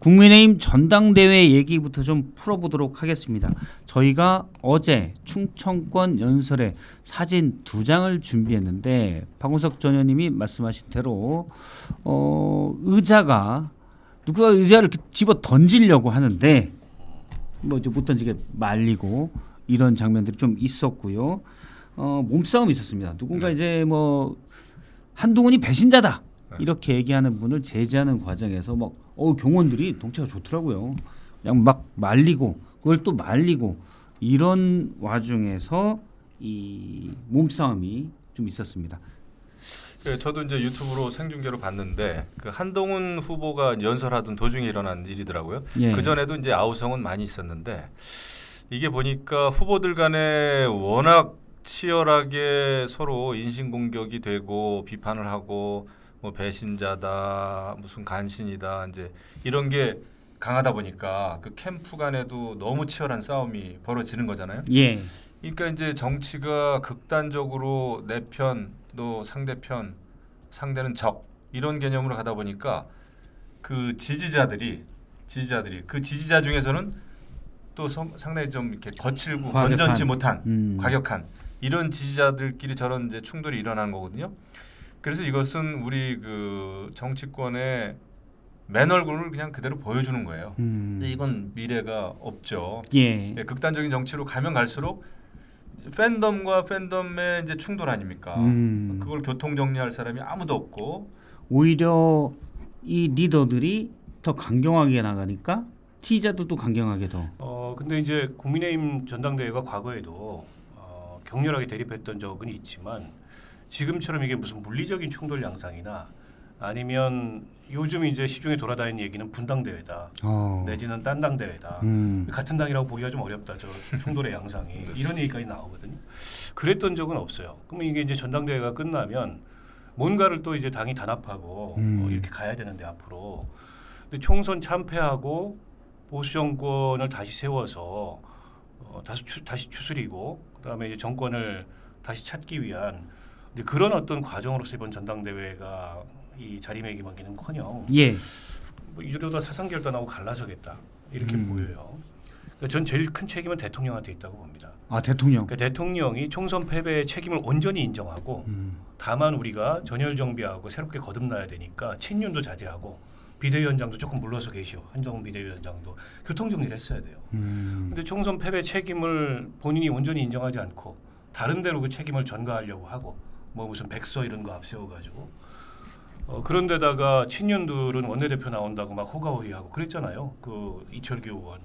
국민의힘 전당대회 얘기부터 좀 풀어보도록 하겠습니다. 저희가 어제 충청권 연설에 사진 2장을 준비했는데 박원석 전 의원님이 말씀하신 대로 의자가 누가 의자를 집어 던지려고 하는데 뭐 이제 못 던지게 말리고 이런 장면들이 좀 있었고요. 몸싸움이 있었습니다. 누군가 이제 뭐 한동훈이 배신자다 이렇게 얘기하는 분을 제지하는 과정에서 막 경원들이 동체가 좋더라고요. 그냥 막 말리고 그걸 또 말리고 이런 와중에서 이 몸싸움이 좀 있었습니다. 저도 이제 유튜브로 생중계로 봤는데 그 한동훈 후보가 연설하던 도중에 일어난 일이더라고요. 예. 그 전에도 이제 아우성은 많이 있었는데 이게 보니까 후보들 간에 워낙 치열하게 서로 인신공격이 되고 비판을 하고 뭐 배신자다 무슨 간신이다 이제 이런 게 강하다 보니까 그 캠프 간에도 너무 치열한 싸움이 벌어지는 거잖아요. 예. 그러니까 이제 정치가 극단적으로 내 편 또 상대편 상대는 적 이런 개념으로 가다 보니까 그 지지자들이 그 지지자 중에서는 또 상당히 좀 이렇게 거칠고 건전치 못한 과격한 이런 지지자들끼리 저런 이제 충돌이 일어나는 거거든요. 그래서 이것은 우리 그 정치권의 맨 얼굴을 그냥 그대로 보여주는 거예요. 근데 이건 미래가 없죠. 예. 극단적인 정치로 가면 갈수록 팬덤과 팬덤의 이제 충돌 아닙니까? 그걸 교통 정리할 사람이 아무도 없고 오히려 이 리더들이 더 강경하게 나가니까 지지자들도 강경하게 더. 근데 이제 국민의힘 전당대회가 과거에도 격렬하게 대립했던 적은 있지만 지금처럼 이게 무슨 물리적인 충돌 양상이나 아니면 요즘 이제 시중에 돌아다니는 얘기는 분당대회다 내지는 딴 당대회다 같은 당이라고 보기가 좀 어렵다 저 충돌의 양상이 이런 얘기까지 나오거든요. 그랬던 적은 없어요. 그러면 이게 이제 전당대회가 끝나면 뭔가를 또 이제 당이 단합하고 이렇게 가야 되는데 앞으로 근데 총선 참패하고 보수 정권을 다시 세워서 다시 추스리고 그다음에 이제 정권을 다시 찾기 위한 그런 어떤 과정으로서 이번 전당대회가 이 자리매김하기는커녕 예. 뭐 이러다 사상결단하고 갈라서겠다 이렇게 보여요. 그러니까 전 제일 큰 책임은 대통령한테 있다고 봅니다. 아 대통령. 그러니까 대통령이 총선 패배의 책임을 온전히 인정하고 다만 우리가 전열 정비하고 새롭게 거듭나야 되니까 친윤도 자제하고 비대위원장도 조금 물러서 계시오. 한정훈 비대위원장도 교통정리를 했어야 돼요. 근데 총선 패배 책임을 본인이 온전히 인정하지 않고 다른 데로 그 책임을 전가하려고 하고 뭐 무슨 백서 이런 거 앞세워가지고 그런데다가 친윤들은 원내대표 나온다고 막 호가호위하고 그랬잖아요. 그 이철규 의원.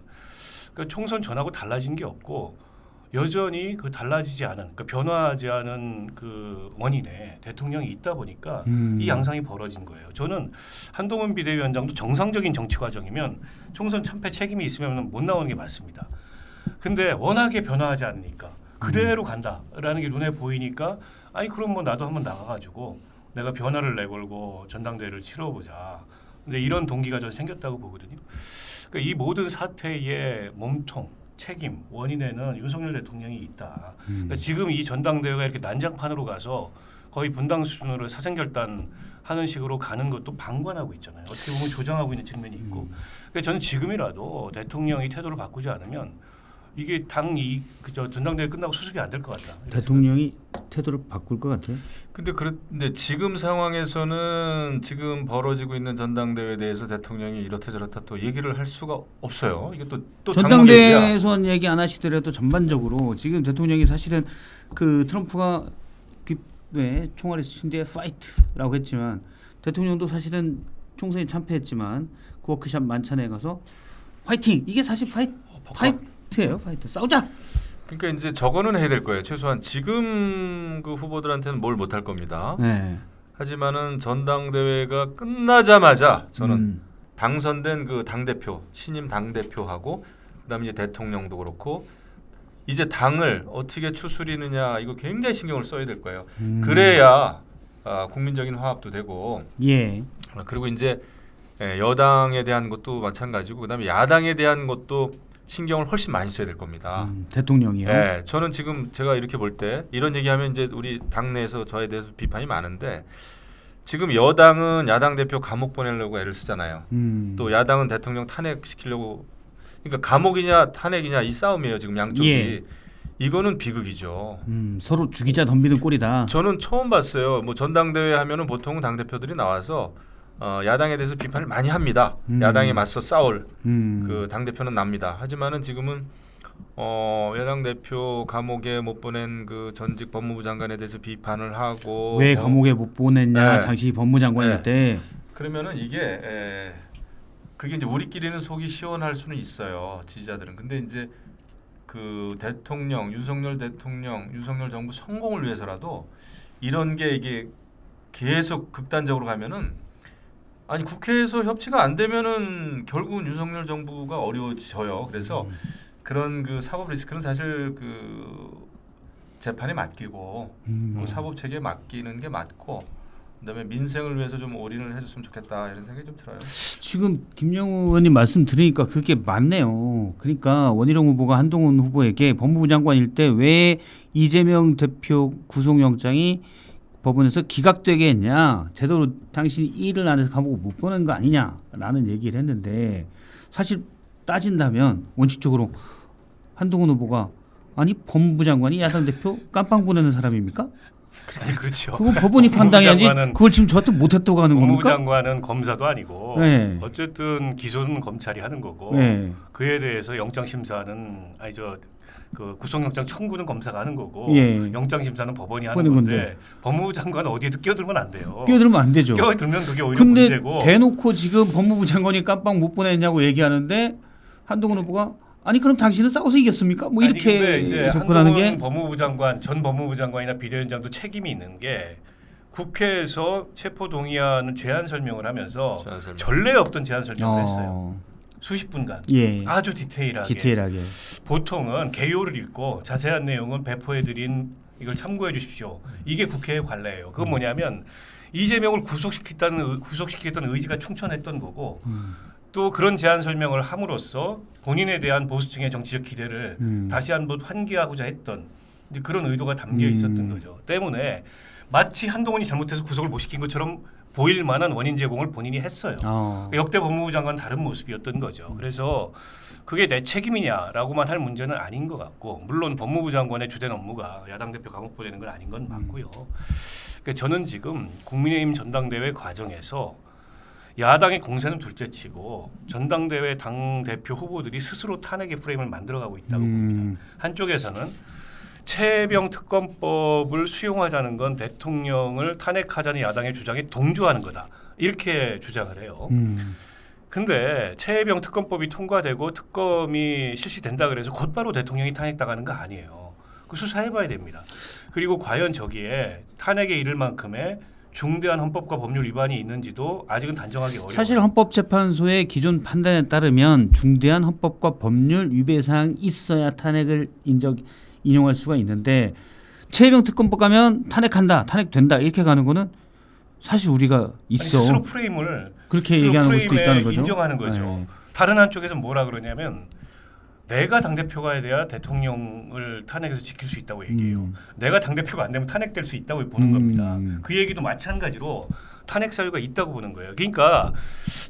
그러니까 총선 전하고 달라진 게 없고 여전히 그 달라지지 않은, 그 변화하지 않은 그 원인에 대통령이 있다 보니까 이 양상이 벌어진 거예요. 저는 한동훈 비대위원장도 정상적인 정치 과정이면 총선 참패 책임이 있으면 못 나오는 게 맞습니다. 근데 워낙에 변화하지 않으니까 그대로 간다라는 게 눈에 보이니까 아니 그럼 뭐 나도 한번 나가가지고 내가 변화를 내걸고 전당대회를 치러보자. 근데 이런 동기가 전 생겼다고 보거든요. 그러니까 이 모든 사태의 몸통, 책임, 원인에는 윤석열 대통령이 있다. 그러니까 지금 이 전당대회가 이렇게 난장판으로 가서 거의 분당 수준으로 사생결단하는 식으로 가는 것도 방관하고 있잖아요. 어떻게 보면 조장하고 있는 측면이 있고. 그러니까 저는 지금이라도 대통령이 태도를 바꾸지 않으면 이게 전당대회 끝나고 수습이 안 될 것 같다. 대통령이 태도를 바꿀 것 같아요. 근데 지금 상황에서는 지금 벌어지고 있는 전당대회에 대해서 대통령이 이렇다 저렇다 또 얘기를 할 수가 없어요. 이게 또 전당대회에선 얘기 안 하시더라도 전반적으로 지금 대통령이 사실은 그 트럼프가 왜 총알이 쏜 뒤에 파이트라고 했지만 대통령도 사실은 총선에 참패했지만 그 워크숍 만찬에 가서 화이팅 이게 사실 파이트예요. 파이트 싸우자. 그러니까 이제 저거는 해야 될 거예요. 최소한 지금 그 후보들한테는 뭘 못할 겁니다. 네. 하지만은 전당대회가 끝나자마자 저는 당선된 그 당대표 신임 당대표하고 그다음에 이제 대통령도 그렇고 이제 당을 어떻게 추스리느냐 이거 굉장히 신경을 써야 될 거예요. 그래야 국민적인 화합도 되고 예. 그리고 이제 여당에 대한 것도 마찬가지고 그다음에 야당에 대한 것도 신경을 훨씬 많이 써야 될 겁니다. 대통령이요? 네, 저는 지금 제가 이렇게 볼 때 이런 얘기하면 이제 우리 당내에서 저에 대해서 비판이 많은데 지금 여당은 야당 대표 감옥 보내려고 애를 쓰잖아요. 또 또 야당은 대통령 탄핵시키려고 그러니까 감옥이냐 탄핵이냐 이 싸움이에요. 지금 양쪽이. 예. 이거는 비극이죠. 서로 죽이자 덤비는 꼴이다. 저는 처음 봤어요. 뭐 전당대회 하면은 보통 당 대표들이 나와서 야당에 대해서 비판을 많이 합니다. 야당에 맞서 싸울 그 당 대표는 납니다. 하지만은 지금은 야당 대표 감옥에 못 보낸 그 전직 법무부 장관에 대해서 비판을 하고 왜 감옥에 못 보냈냐? 네. 당시 법무장관일 네. 때. 그러면은 이게 그게 이제 우리끼리는 속이 시원할 수는 있어요. 지지자들은. 근데 이제 그 대통령 윤석열 대통령 윤석열 정부 성공을 위해서라도 이런 게 이게 계속 극단적으로 가면은 아니 국회에서 협치가 안 되면은 결국은 윤석열 정부가 어려워져요. 그래서 그런 그 사법 리스크는 사실 그 재판에 맡기고 그 사법 체계에 맡기는 게 맞고 그다음에 민생을 위해서 좀 올인을 해줬으면 좋겠다 이런 생각이 좀 들어요. 지금 김영우 의원님 말씀 들으니까 그게 맞네요. 그러니까 원희룡 후보가 한동훈 후보에게 법무부 장관일 때 왜 이재명 대표 구속영장이 법원에서 기각되게 했냐? 제대로 당신이 일을 안 해서 감옥을 못 보낸 거 아니냐라는 얘기를 했는데 사실 따진다면 원칙적으로 한동훈 후보가 아니 법무부 장관이 야당 대표 깜빵 보내는 사람입니까? 아니 그렇죠. 그건 법원이 판단해야지. 장관은- 그걸 지금 저한테 못했다고 하는 법무부 겁니까? 장관은 검사도 아니고 네. 어쨌든 기소는 검찰이 하는 거고 네. 그에 대해서 영장 심사는 그 구속영장 청구는 검사가 하는 거고 예. 영장 심사는 법원이 하는 하는 건데 건데. 법무부 장관은 어디에도 끼어들면 안 돼요. 끼어들면 안 되죠. 끼어들면 그게 오히려 근데 문제고. 대놓고 지금 법무부 장관이 깜빵 못 보냈냐고 얘기하는데 한동훈 후보가 아니 그럼 당신은 싸워서 이겼습니까? 뭐 아니, 근데 이렇게 이제 접근하는 한동훈 게 법무부 장관 전 법무부 장관이나 비대위원장도 책임이 있는 게 국회에서 체포 동의안을 제안 설명을 하면서 제안 설명. 전례 없던 제안 설명을 했어요. 수십 분간 예. 아주 디테일하게. 디테일하게. 보통은 개요를 읽고 자세한 내용은 배포해드린 이걸 참고해 주십시오. 이게 국회의 관례예요. 그건 뭐냐면 이재명을 구속시키겠다는 의지가 충천했던 거고 또 그런 제안 설명을 함으로써 본인에 대한 보수층의 정치적 기대를 다시 한번 환기하고자 했던 이제 그런 의도가 담겨 있었던 거죠. 때문에 마치 한동훈이 잘못해서 구속을 못 시킨 것처럼 보일 만한 원인 제공을 본인이 했어요. 역대 법무부 장관 다른 모습이었던 거죠. 그래서 그게 내 책임이냐라고만 할 문제는 아닌 것 같고 물론 법무부 장관의 주된 업무가 야당 대표 감옥 보내는 건 아닌 건 맞고요. 그러니까 저는 지금 국민의힘 전당대회 과정에서 야당의 공세는 둘째치고 전당대회 당 대표 후보들이 스스로 탄핵의 프레임을 만들어가고 있다고 봅니다. 한쪽에서는 최혜병 특검법을 수용하자는 건 대통령을 탄핵하자는 야당의 주장에 동조하는 거다. 이렇게 주장을 해요. 근데 최혜병 특검법이 통과되고 특검이 실시된다 그래서 곧바로 대통령이 탄핵당하는 거 아니에요. 그 수사해봐야 됩니다. 그리고 과연 저기에 탄핵에 이를 만큼의 중대한 헌법과 법률 위반이 있는지도 아직은 단정하기 어려워요. 사실 헌법재판소의 기존 판단에 따르면 중대한 헌법과 법률 위배 사항이 있어야 탄핵을 인용할 수가 있는데 최혜병 특검법 가면 탄핵한다, 탄핵된다 이렇게 가는 거는 사실 우리가 있어. 아니, 스스로 프레임을 그렇게 스스로 얘기하는 것도 프레임에 있다는 거죠. 인정하는 거죠. 네. 다른 한쪽에서 뭐라 그러냐면 내가 당대표가 돼야 대통령을 탄핵에서 지킬 수 있다고 얘기해요. 내가 당대표가 안 되면 탄핵될 수 있다고 보는 겁니다. 그 얘기도 마찬가지로 탄핵 사유가 있다고 보는 거예요. 그러니까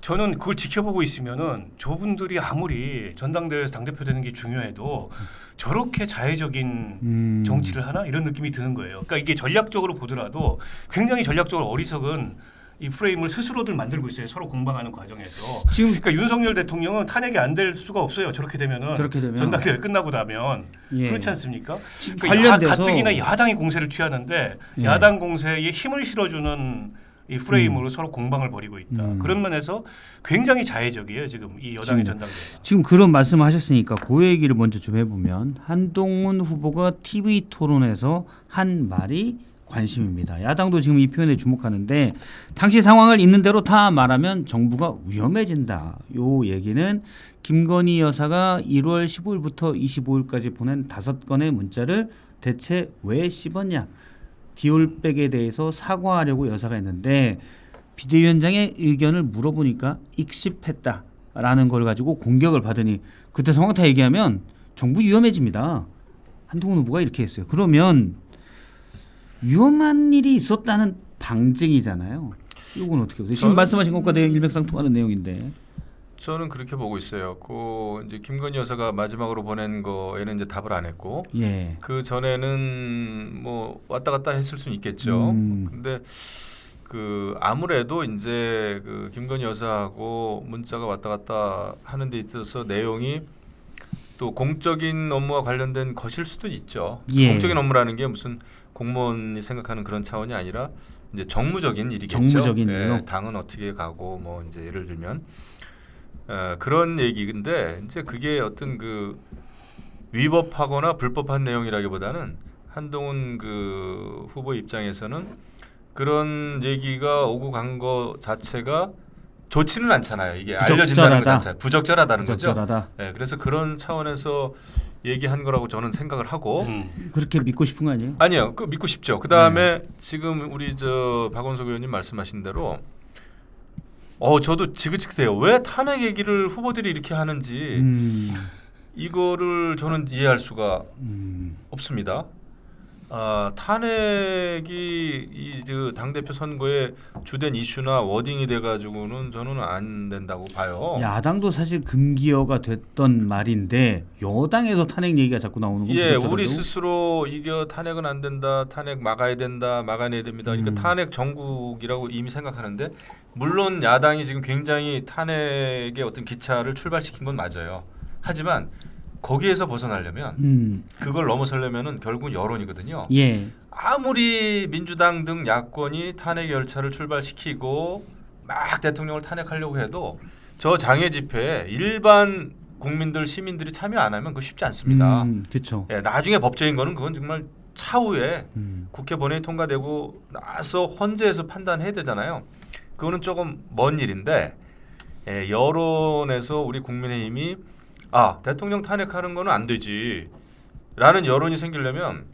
저는 그걸 지켜보고 있으면은 저분들이 아무리 전당대회에서 당대표 되는 게 중요해도 저렇게 자해적인 정치를 하나 이런 느낌이 드는 거예요. 그러니까 이게 전략적으로 보더라도 굉장히 전략적으로 어리석은 이 프레임을 스스로들 만들고 있어요. 서로 공방하는 과정에서. 지금 그러니까 윤석열 대통령은 탄핵이 안 될 수가 없어요. 저렇게 되면은 전당대회 끝나고 나면 예. 그렇지 않습니까? 지금 그러니까 관련돼서 가뜩이나 야당이 공세를 취하는데 예. 야당 공세에 힘을 실어주는 이 프레임으로 서로 공방을 벌이고 있다. 그런 면에서 굉장히 자해적이에요. 지금 이 여당의 전당대회가. 지금 그런 말씀하셨으니까 그 얘기를 먼저 좀 해보면 한동훈 후보가 TV 토론에서 한 말이 관심입니다. 야당도 지금 이 표현에 주목하는데 당시 상황을 있는 대로 다 말하면 정부가 위험해진다. 요 얘기는 김건희 여사가 1월 15일부터 25일까지 보낸 5건의 문자를 대체 왜 씹었냐. 디올백에 대해서 사과하려고 여사가 했는데 비대위원장의 의견을 물어보니까 익십했다라는 걸 가지고 공격을 받으니 그때 상황 다 얘기하면 정부 위험해집니다. 한동훈 후보가 이렇게 했어요. 그러면 위험한 일이 있었다는 방증이잖아요. 이건 어떻게 보세요? 지금 말씀하신 것과 내용 일맥상통하는 내용인데. 저는 그렇게 보고 있어요. 그 이제 김건희 여사가 마지막으로 보낸 거에는 이제 답을 안 했고 예. 그 전에는 뭐 왔다 갔다 했을 수는 있겠죠. 근데 그 아무래도 이제 그 김건희 여사하고 문자가 왔다 갔다 하는 데 있어서 내용이 또 공적인 업무와 관련된 것일 수도 있죠. 예. 공적인 업무라는 게 무슨 공무원이 생각하는 그런 차원이 아니라 이제 정무적인 일이겠죠. 정무적인 예, 일로. 당은 어떻게 가고 뭐 이제 예를 들면 그런 얘기인데 이제 그게 어떤 그 위법하거나 불법한 내용이라기보다는 한동훈 그 후보 입장에서는 그런 얘기가 오고 간 거 자체가 좋지는 않잖아요. 이게 알려진다는 것 자체 부적절하다는 부적절하다. 거죠. 네, 그래서 그런 차원에서 얘기한 거라고 저는 생각을 하고 그렇게 믿고 싶은 거 아니에요? 아니요, 그 믿고 싶죠. 그 다음에 지금 우리 저 박원석 의원님 말씀하신 대로 저도 지긋지긋해요. 왜 탄핵 얘기를 후보들이 이렇게 하는지 이거를 저는 이해할 수가 없습니다. 탄핵이 당 대표 선거의 주된 이슈나 워딩이 돼가지고는 저는 안 된다고 봐요. 야당도 사실 금기어가 됐던 말인데 여당에서 탄핵 얘기가 자꾸 나오는 건 예, 부적절하다고? 우리 스스로 이게 탄핵은 안 된다, 탄핵 막아야 된다, 막아내야 됩니다. 그러니까 탄핵 정국이라고 이미 생각하는데 물론 야당이 지금 굉장히 탄핵의 어떤 기차를 출발시킨 건 맞아요. 하지만 거기에서 벗어나려면 그걸 넘어서려면은 결국 여론이거든요. 예. 아무리 민주당 등 야권이 탄핵 열차를 출발시키고 막 대통령을 탄핵하려고 해도 저 장외 집회에 일반 국민들 시민들이 참여 안 하면 그거 쉽지 않습니다. 그렇죠. 예, 나중에 법적인 거는 그건 정말 차후에 국회 본회의 통과되고 나서 헌재에서 판단해야 되잖아요. 그거는 조금 먼 일인데 여론에서 우리 국민의힘이 대통령 탄핵하는 거는 안 되지 라는 여론이 생기려면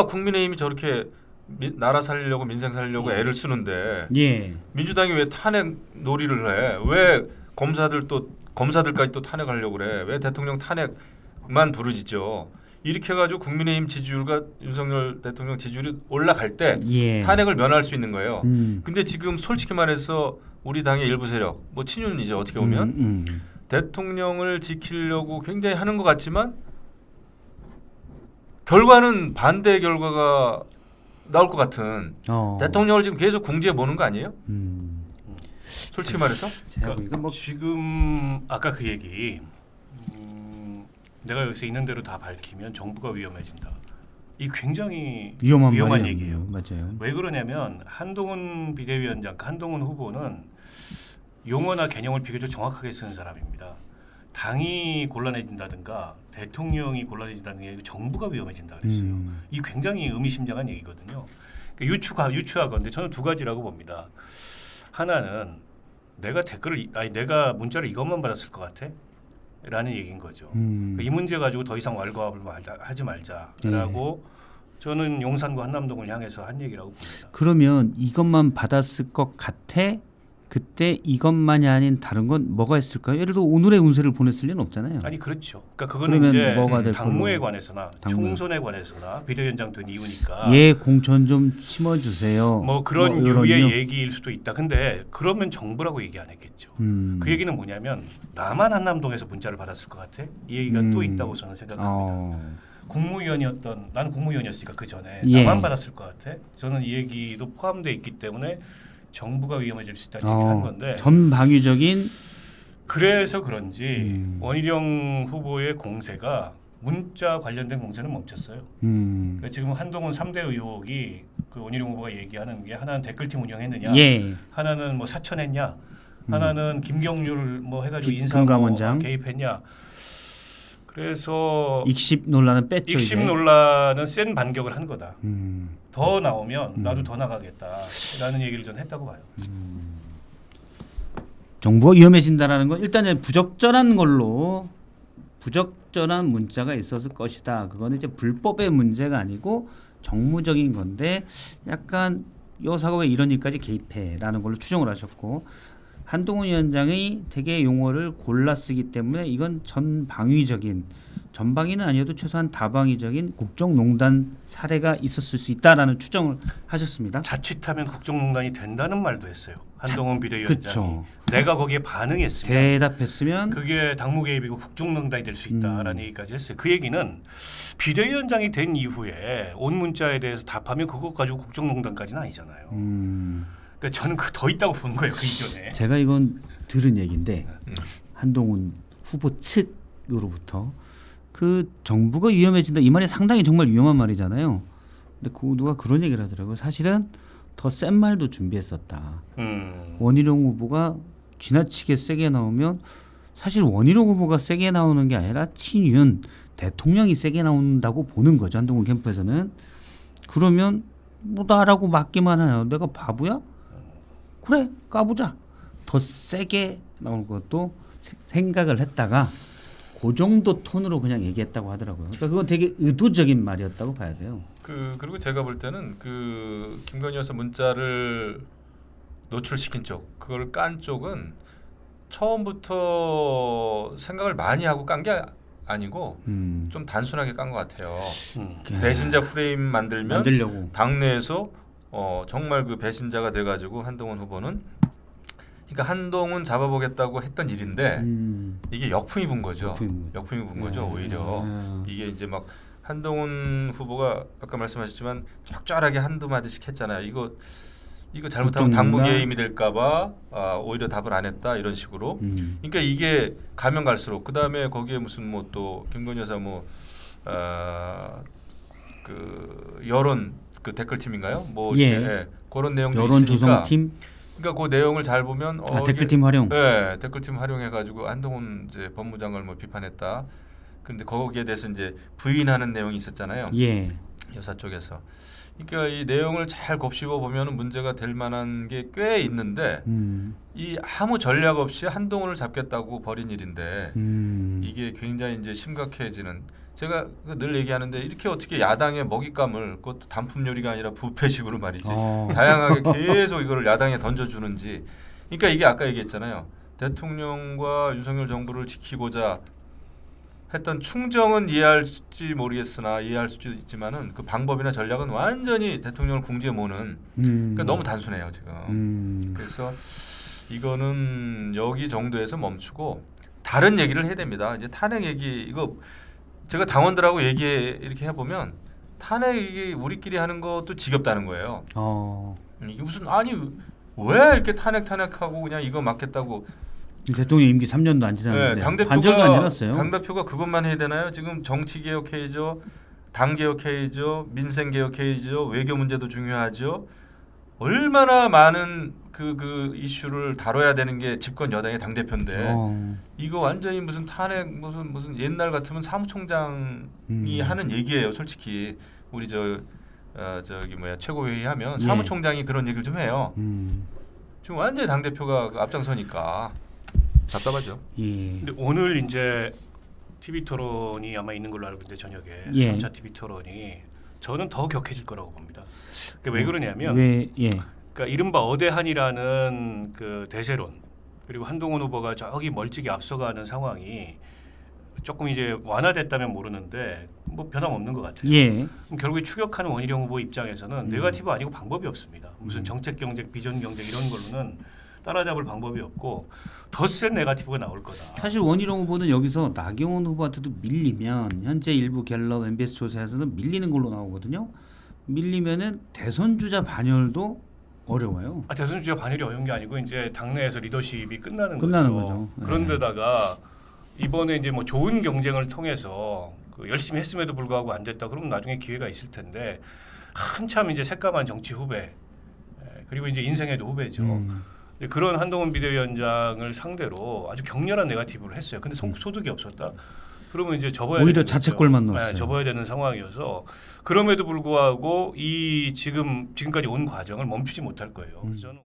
국민의힘이 저렇게 나라 살리려고 민생 살리려고 애를 쓰는데 예. 민주당이 왜 탄핵 놀이를 해? 왜 검사들까지 또 탄핵하려고 그래? 왜 대통령 탄핵만 부르짖죠? 이렇게 해가지고 국민의힘 지지율과 윤석열 대통령 지지율이 올라갈 때 탄핵을 면할 수 있는 거예요. 근데 지금 솔직히 말해서 우리 당의 일부 세력, 뭐 친윤이죠 어떻게 보면 대통령을 지키려고 굉장히 하는 것 같지만 결과는 반대 결과가 나올 것 같은 대통령을 지금 계속 궁지에 모는 거 아니에요? 솔직히 말해서 그러니까 지금 아까 그 얘기 내가 여기서 있는 대로 다 밝히면 정부가 위험해진다. 이 굉장히 위험한 얘기예요. 맞아요. 왜 그러냐면 한동훈 비대위원장, 한동훈 후보는 용어나 개념을 비교적 정확하게 쓰는 사람입니다. 당이 곤란해진다든가 대통령이 곤란해진다는 게 정부가 위험해진다 그랬어요. 이 굉장히 의미심장한 얘기거든요. 그러니까 유추하건데 저는 두 가지라고 봅니다. 하나는 내가 문자를 이것만 받았을 것 같아? 라는 얘기인 거죠. 이 문제 가지고 더 이상 왈가왈부를 하지 말자라고 저는 용산과 한남동을 향해서 한 얘기라고 봅니다. 그러면 이것만 받았을 것 같아? 그때 이것만이 아닌 다른 건 뭐가 있을까요? 예를 들어 오늘의 운세를 보냈을 리는 없잖아요. 아니 그렇죠. 그러니까 그거는 이제 뭐가 될 당무에 걸로? 관해서나 총선에 관해서나 비대위원장 된 이유니까 공천 좀 심어주세요. 뭐 그런 유의 얘기일 수도 있다. 근데 그러면 정부라고 얘기 안 했겠죠. 그 얘기는 뭐냐면 나만 한남동에서 문자를 받았을 것 같아? 이 얘기가 또 있다고 저는 생각합니다. 나는 국무위원이었으니까 그 전에 나만 받았을 것 같아? 저는 이 얘기도 포함되어 있기 때문에 정부가 위험해질 수 있다는 얘기를 한 건데 전방위적인 그래서 그런지 원희룡 후보의 공세가 문자 관련된 공세는 멈췄어요. 그러니까 지금 한동훈 3대 의혹이 그 원희룡 후보가 얘기하는 게 하나는 댓글팀 운영했느냐, 하나는 뭐 사천했냐, 하나는 김경률 뭐 해가지고 인사 개입했냐. 그래서 익십 논란은 뺐죠. 익십 논란은 센 반격을 한 거다. 더 나오면 나도 더 나가겠다라는 얘기를 전 했다고 봐요. 정부가 위험해진다라는 건 일단 부적절한 문자가 있었을 것이다. 그거는 이제 불법의 문제가 아니고 정무적인 건데 약간 여사가 왜 이런 일까지 개입해라는 걸로 추정을 하셨고 한동훈 위원장이 되게 용어를 골라 쓰기 때문에 이건 전방위는 아니어도 최소한 다방위적인 국정농단 사례가 있었을 수 있다라는 추정을 하셨습니다. 자칫하면 국정농단이 된다는 말도 했어요. 한동훈 비대위원장이. 그쵸. 내가 거기에 반응했으면 대답했으면 그게 당무 개입이고 국정농단이 될 수 있다라는 얘기까지 했어요. 그 얘기는 비대위원장이 된 이후에 온 문자에 대해서 답하면 그것 가지고 국정농단까지는 아니잖아요. 그러니까 저는 그 더 있다고 보는 거예요. 그 이전에. 제가 이건 들은 얘기인데 한동훈 후보 측으로부터 그 정부가 위험해진다 이 말이 상당히 정말 위험한 말이잖아요. 근데 누가 그런 얘기를 하더라고요. 사실은 더 센 말도 준비했었다. 원희룡 후보가 지나치게 세게 나오면 사실 원희룡 후보가 세게 나오는 게 아니라 친윤 대통령이 세게 나온다고 보는 거죠. 한동훈 캠프에서는. 그러면 뭐 나라고 맞기만 하냐. 내가 바보야? 그래 까보자. 더 세게 나오는 것도 생각을 했다가 그 정도 톤으로 그냥 얘기했다고 하더라고요. 그러니까 그건 되게 의도적인 말이었다고 봐야 돼요. 그리고 제가 볼 때는 그 김건희 여사 문자를 노출시킨 쪽, 그걸 깐 쪽은 처음부터 생각을 많이 하고 깐 게 아니고 좀 단순하게 깐 것 같아요. 배신자 프레임 만들려고 당내에서 정말 그 배신자가 돼가지고 한동훈 후보는 그러니까 한동훈 잡아보겠다고 했던 일인데 이게 역풍이 분 거죠. 역풍이 분 거죠. 오히려 이게 이제 막 한동훈 후보가 아까 말씀하셨지만 쫙쫙하게 한두 마디씩 했잖아요. 이거 잘못하면 당무 개입이 될까봐 오히려 답을 안 했다 이런 식으로. 그러니까 이게 가면 갈수록 그 다음에 거기에 무슨 뭐 또 김건희 여사 그 여론 그 댓글팀인가요? 뭐 예. 그런 내용도 여론 있으니까. 조성팀. 그러니까 그 내용을 잘 보면 댓글팀 활용. 네, 댓글팀 활용해가지고 한동훈 이제 법무장관을 뭐 비판했다. 근데 거기에 대해서 이제 부인하는 내용이 있었잖아요. 예. 여사 쪽에서. 그러니까 이 내용을 잘 곱씹어 보면은 문제가 될 만한 게 꽤 있는데 이 아무 전략 없이 한동훈을 잡겠다고 벌인 일인데 이게 굉장히 이제 심각해지는. 제가 늘 얘기하는데 이렇게 어떻게 야당의 먹잇감을 그것도 단품 요리가 아니라 뷔페식으로 말이지 다양하게 계속 이거를 야당에 던져주는지. 그러니까 이게 아까 얘기했잖아요. 대통령과 윤석열 정부를 지키고자 했던 충정은 이해할지 모르겠으나 이해할 수도 있지만은 그 방법이나 전략은 완전히 대통령을 궁지에 모는. 그러니까 너무 단순해요 지금. 그래서 이거는 여기 정도에서 멈추고 다른 얘기를 해야 됩니다. 이제 탄핵 얘기 이거 제가 당원들하고 이렇게 해보면 탄핵 얘기 우리끼리 하는 것도 지겹다는 거예요. 이게 무슨 아니 왜 이렇게 탄핵하고 그냥 이거 맞겠다고. 대통령 임기 3년도 안 지났는데 당대표가 안 지났어요. 당대표가 그것만 해야 되나요? 지금 정치 개혁해야죠, 당 개혁해야죠, 민생 개혁해야죠, 외교 문제도 중요하죠. 얼마나 많은 그 이슈를 다뤄야 되는 게 집권 여당의 당 대표인데 이거 완전히 무슨 탄핵 무슨 옛날 같으면 사무총장이 하는 얘기예요. 솔직히 우리 저기 최고회의 하면 사무총장이 그런 얘기를 좀 해요. 지금 완전히 당 대표가 앞장서니까. 답답하죠. 예. 근데 오늘 이제 TV 토론이 아마 있는 걸로 알고 있는데 저녁에 3차 TV 토론이 저는 더 격해질 거라고 봅니다. 그러니까 왜 그러냐면 그러니까 이른바 어대한이라는 그 대세론 그리고 한동훈 후보가 저기 멀찍이 앞서가는 상황이 조금 이제 완화됐다면 모르는데 뭐 변함없는 것 같아요. 그럼 결국에 추격하는 원희룡 후보 입장에서는 네거티브 아니고 방법이 없습니다. 무슨 정책 경제, 비전 경제 이런 걸로는 따라잡을 방법이 없고 더 센 네거티브가 나올 거다. 사실 원희룡 후보는 여기서 나경원 후보한테도 밀리면 현재 일부 갤럽 MBS 조사에서는 밀리는 걸로 나오거든요. 밀리면은 대선 주자 반열도 어려워요. 대선 주자 반열이 어려운 게 아니고 이제 당내에서 리더십이 끝나는 거죠. 그런데다가 이번에 이제 뭐 좋은 경쟁을 통해서 그 열심히 했음에도 불구하고 안 됐다. 그러면 나중에 기회가 있을 텐데 한참 이제 새까만 정치 후배 그리고 이제 인생에도 후배죠. 그런 한동훈 비대위원장을 상대로 아주 격렬한 네거티브를 했어요. 근데 소득이 없었다. 그러면 이제 오히려 자책골만 넣었어요. 접어야 되는 상황이어서 그럼에도 불구하고 이 지금까지 온 과정을 멈추지 못할 거예요. 그래서 저는